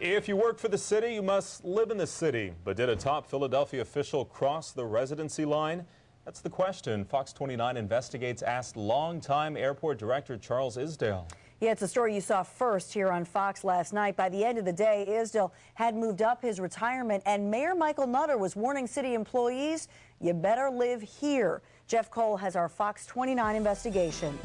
If you work for the city, you must live in the city. But did a top Philadelphia official cross the residency line? That's the question. Fox 29 Investigates asked longtime airport director Charles Isdell. Yeah, it's a story you saw first here on Fox last night. By the end of the day, Isdell had moved up his retirement, and Mayor Michael Nutter was warning city employees, you better live here. Jeff Cole has our Fox 29 investigation.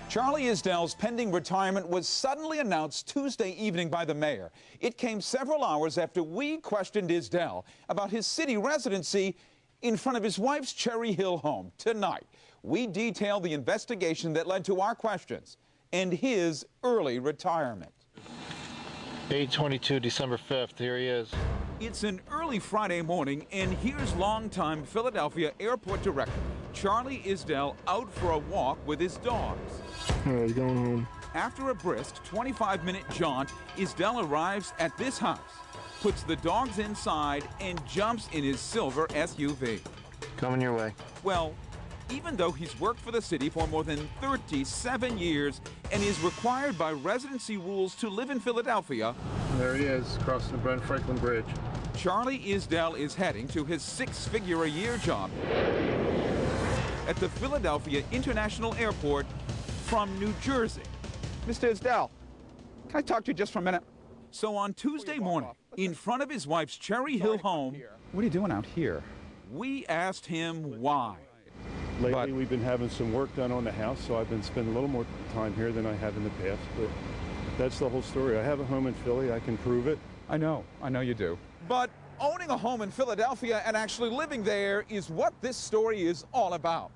Charlie Isdell's pending retirement was suddenly announced Tuesday evening by the mayor. It came several hours after we questioned Isdell about his city residency in front of his wife's Cherry Hill home. Tonight, we detail the investigation that led to our questions and his early retirement. 8/22, December 5th, here he is. It's an early Friday morning, and here's longtime Philadelphia airport director Charlie Isdell out for a walk with his dogs. All right, going home. After a brisk 25-minute jaunt, Isdell arrives at this house, puts the dogs inside, and jumps in his silver SUV. Coming your way. Well, even though he's worked for the city for more than 37 years and is required by residency rules to live in Philadelphia, There he is, crossing the Brent Franklin Bridge. Charlie Isdell is heading to his six-figure-a-year job at the Philadelphia International Airport from New Jersey. Mr. Isdell, can I talk to you just for a minute? So on Tuesday morning, in front of his wife's Cherry Hill home, What are you doing out here? we asked him why. Lately, we've been having some work done on the house, so I've been spending a little more time here than I have in the past. But that's the whole story. I have a home in Philly. I can prove it. I know you do. But owning a home in Philadelphia and actually living there is what this story is all about.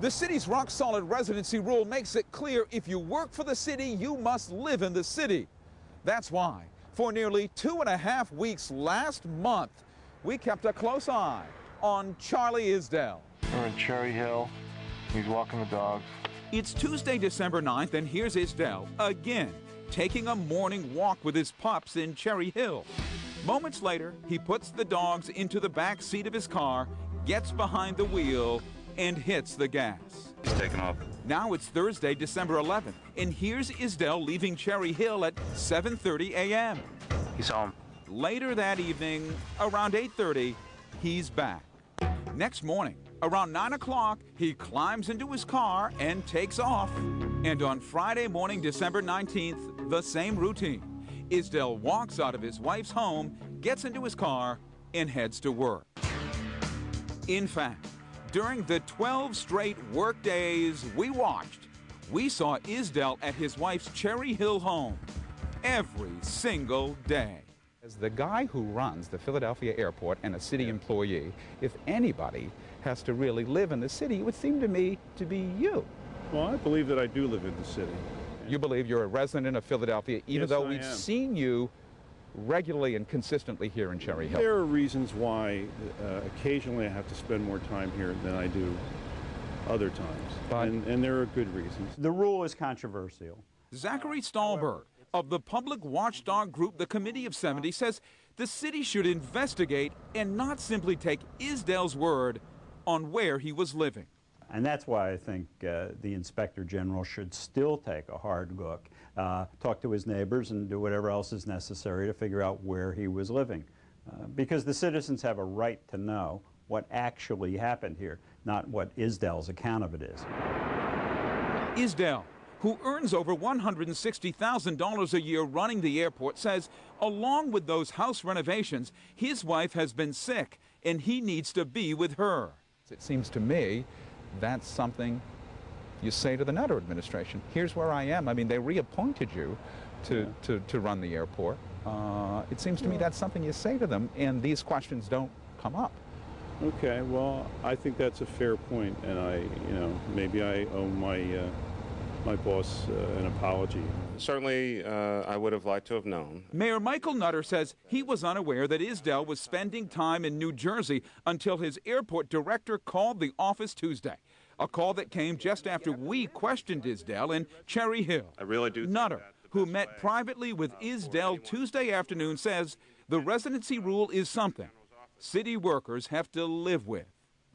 The city's rock-solid residency rule makes it clear if you work for the city, you must live in the city. That's why, for nearly 2.5 weeks last month, we kept a close eye on Charlie Isdell. We're in Cherry Hill. He's walking the dogs. It's Tuesday, December 9th, and here's Isdell again, taking a morning walk with his pups in Cherry Hill. Moments later, he puts the dogs into the back seat of his car, gets behind the wheel, and hits the gas. He's taking off. Now it's Thursday, December 11th, and here's Isdell leaving Cherry Hill at 7:30 a.m. He's home. Later that evening, around 8:30, he's back. Next morning, around 9 o'clock, he climbs into his car and takes off. And on Friday morning, December 19th, the same routine. Isdell walks out of his wife's home, gets into his car, and heads to work. In fact, during the 12 straight work days we watched, we saw Isdell at his wife's Cherry Hill home every single day. As the guy who runs the Philadelphia airport and a city employee, if anybody has to really live in the city, it would seem to me to be you. Well, I believe that I do live in the city. You believe you're a resident of Philadelphia, even Yes, though I we've am. seen you regularly and consistently here in Cherry Hill. There are reasons why occasionally I have to spend more time here than I do other times. But- And there are good reasons. The rule is controversial. Zachary Stahlberg of the public watchdog group The Committee of 70 says the city should investigate and not simply take Isdell's word on where he was living. And that's why I think the Inspector General should still take a hard look, talk to his neighbors and do whatever else is necessary to figure out where he was living. Because the citizens have a right to know what actually happened here, not what Isdell's account of it is. Isdell, who earns over $160,000 a year running the airport, says along with those house renovations, his wife has been sick and he needs to be with her. It seems to me that's something you say to the Nutter administration. Here's where I am. I mean, they reappointed you to run the airport. It seems to me that's something you say to them, and these questions don't come up. Okay, well, I think that's a fair point, and maybe I owe my boss an apology. Certainly, I would have liked to have known. Mayor Michael Nutter says he was unaware that Isdell was spending time in New Jersey until his airport director called the office Tuesday. A call that came just after we questioned Isdell in Cherry Hill. I really do. Nutter, who met privately with Isdell Tuesday afternoon, says the residency rule is something city workers have to live with.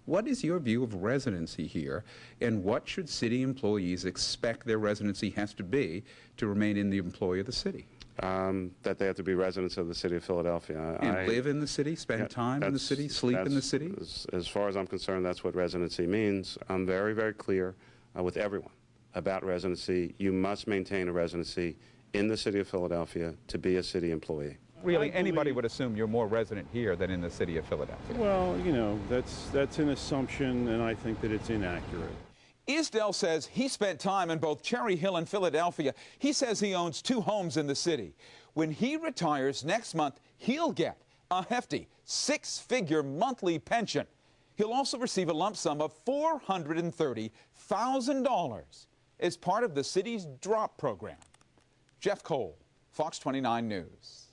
What is your view of residency here, and what should city employees expect their residency has to be to remain in the employ of the city? that they have to be residents of the city of Philadelphia. And live in the city, spend time in the city, sleep in the city? As far as I'm concerned, that's what residency means. I'm very, very clear with everyone about residency. You must maintain a residency in the city of Philadelphia to be a city employee. Really, anybody would assume you're more resident here than in the city of Philadelphia. Well, you know, that's an assumption, and I think that it's inaccurate. Isdell says he spent time in both Cherry Hill and Philadelphia. He says he owns 2 homes in the city. When he retires next month, he'll get a hefty 6-figure monthly pension. He'll also receive a lump sum of $430,000 as part of the city's drop program. Jeff Cole, Fox 29 News.